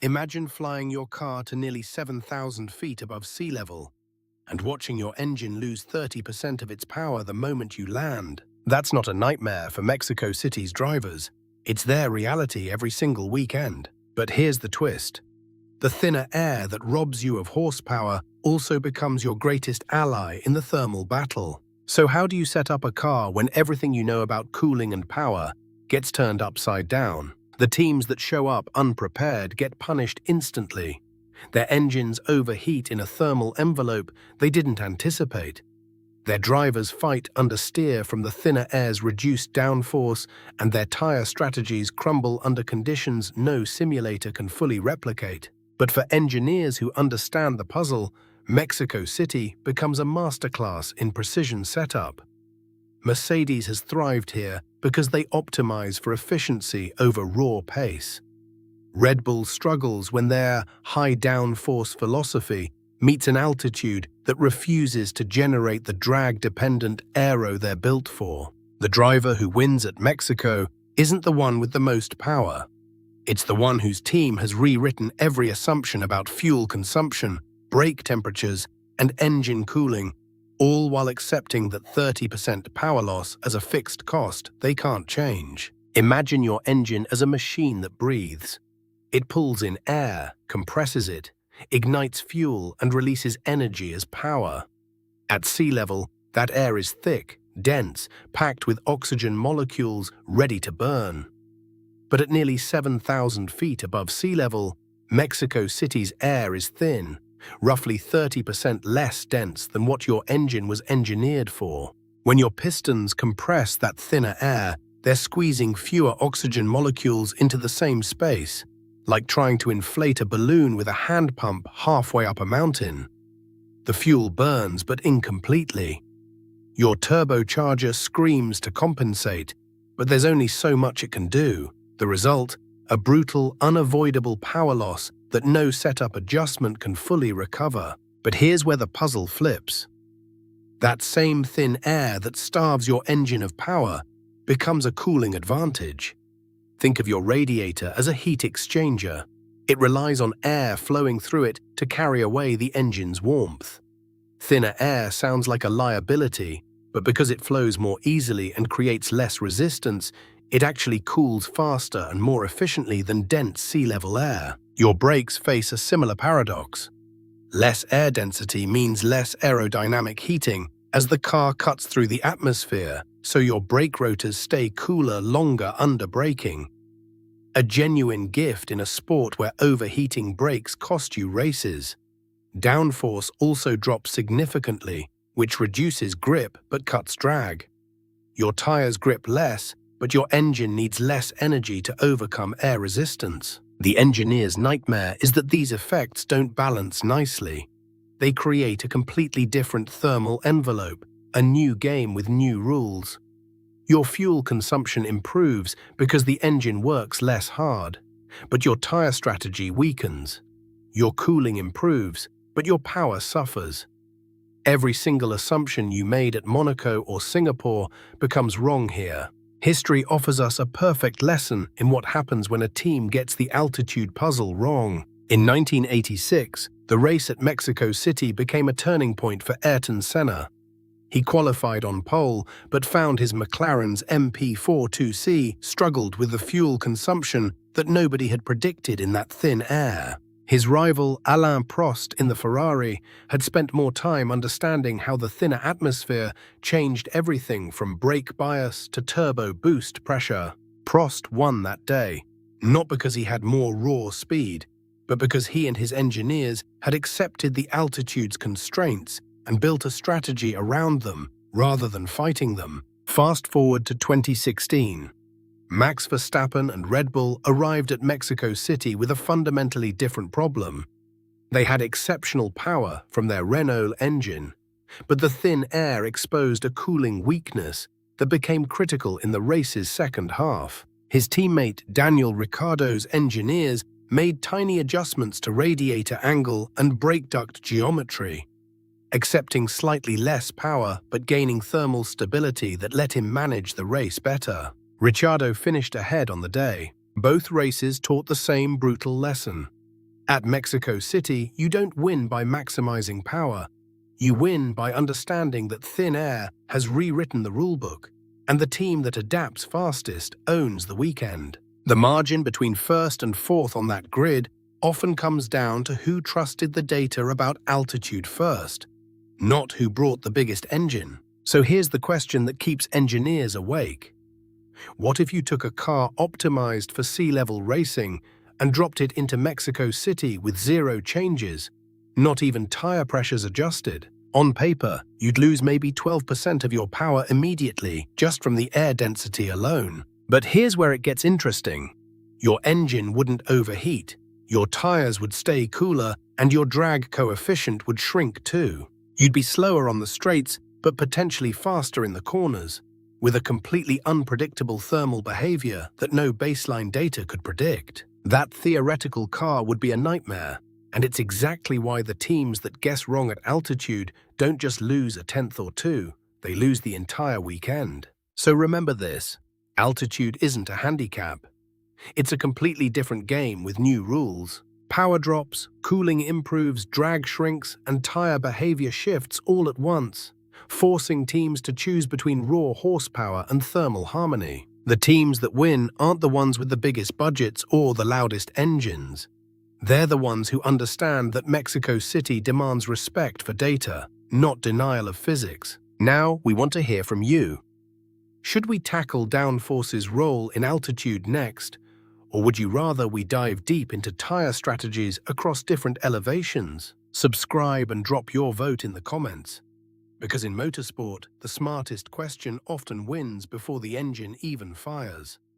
Imagine flying your car to nearly 7,000 feet above sea level and watching your engine lose 30% of its power the moment you land. That's not a nightmare for Mexico City's drivers. It's their reality every single weekend. But here's the twist. The thinner air that robs you of horsepower also becomes your greatest ally in the thermal battle. So how do you set up a car when everything you know about cooling and power gets turned upside down? The teams that show up unprepared get punished instantly. Their engines overheat in a thermal envelope they didn't anticipate. Their drivers fight under steer from the thinner air's reduced downforce, and their tire strategies crumble under conditions no simulator can fully replicate. But for engineers who understand the puzzle, Mexico City becomes a masterclass in precision setup. Mercedes has thrived here because they optimize for efficiency over raw pace. Red Bull struggles when their high downforce philosophy meets an altitude that refuses to generate the drag-dependent aero they're built for. The driver who wins at Mexico isn't the one with the most power. It's the one whose team has rewritten every assumption about fuel consumption, brake temperatures, and engine cooling, all while accepting that 30% power loss as a fixed cost they can't change. Imagine your engine as a machine that breathes. It pulls in air, compresses it, ignites fuel, and releases energy as power. At sea level, that air is thick, dense, packed with oxygen molecules ready to burn. But at nearly 7,000 feet above sea level, Mexico City's air is thin, roughly 30% less dense than what your engine was engineered for. When your pistons compress that thinner air, they're squeezing fewer oxygen molecules into the same space, like trying to inflate a balloon with a hand pump halfway up a mountain. The fuel burns, but incompletely. Your turbocharger screams to compensate, but there's only so much it can do. The result? A brutal, unavoidable power loss that no setup adjustment can fully recover. But here's where the puzzle flips. That same thin air that starves your engine of power becomes a cooling advantage. Think of your radiator as a heat exchanger. It relies on air flowing through it to carry away the engine's warmth. Thinner air sounds like a liability, but because it flows more easily and creates less resistance, it actually cools faster and more efficiently than dense sea-level air. Your brakes face a similar paradox. Less air density means less aerodynamic heating as the car cuts through the atmosphere, so your brake rotors stay cooler longer under braking. A genuine gift in a sport where overheating brakes cost you races. Downforce also drops significantly, which reduces grip but cuts drag. Your tires grip less, but your engine needs less energy to overcome air resistance. The engineer's nightmare is that these effects don't balance nicely. They create a completely different thermal envelope, a new game with new rules. Your fuel consumption improves because the engine works less hard, but your tire strategy weakens. Your cooling improves, but your power suffers. Every single assumption you made at Monaco or Singapore becomes wrong here. History offers us a perfect lesson in what happens when a team gets the altitude puzzle wrong. In 1986, the race at Mexico City became a turning point for Senna. He qualified on pole, but found his McLaren's MP42C struggled with the fuel consumption that nobody had predicted in that thin air. His rival, Alain Prost in the Ferrari, had spent more time understanding how the thinner atmosphere changed everything from brake bias to turbo boost pressure. Prost won that day, not because he had more raw speed, but because he and his engineers had accepted the altitude's constraints and built a strategy around them rather than fighting them. Fast forward to 2016. Max Verstappen and Red Bull arrived at Mexico City with a fundamentally different problem. They had exceptional power from their Renault engine, but the thin air exposed a cooling weakness that became critical in the race's second half. His teammate Daniel Ricciardo's engineers made tiny adjustments to radiator angle and brake duct geometry, accepting slightly less power but gaining thermal stability that let him manage the race better. Ricciardo finished ahead on the day. Both races taught the same brutal lesson. At Mexico City, you don't win by maximizing power. You win by understanding that thin air has rewritten the rulebook, and the team that adapts fastest owns the weekend. The margin between first and fourth on that grid often comes down to who trusted the data about altitude first, not who brought the biggest engine. So here's the question that keeps engineers awake. What if you took a car optimized for sea-level racing and dropped it into Mexico City with zero changes, not even tire pressures adjusted? On paper, you'd lose maybe 12% of your power immediately just from the air density alone. But here's where it gets interesting. Your engine wouldn't overheat, your tires would stay cooler, and your drag coefficient would shrink too. You'd be slower on the straights, but potentially faster in the corners, with a completely unpredictable thermal behavior that no baseline data could predict. That theoretical car would be a nightmare, and it's exactly why the teams that guess wrong at altitude don't just lose a tenth or two, they lose the entire weekend. So remember this, altitude isn't a handicap. It's a completely different game with new rules. Power drops, cooling improves, drag shrinks, and tire behavior shifts all at once, forcing teams to choose between raw horsepower and thermal harmony. The teams that win aren't the ones with the biggest budgets or the loudest engines. They're the ones who understand that Mexico City demands respect for data, not denial of physics. Now we want to hear from you. Should we tackle downforce's role in altitude next, or would you rather we dive deep into tire strategies across different elevations? Subscribe and drop your vote in the comments. Because in motorsport, the smartest question often wins before the engine even fires.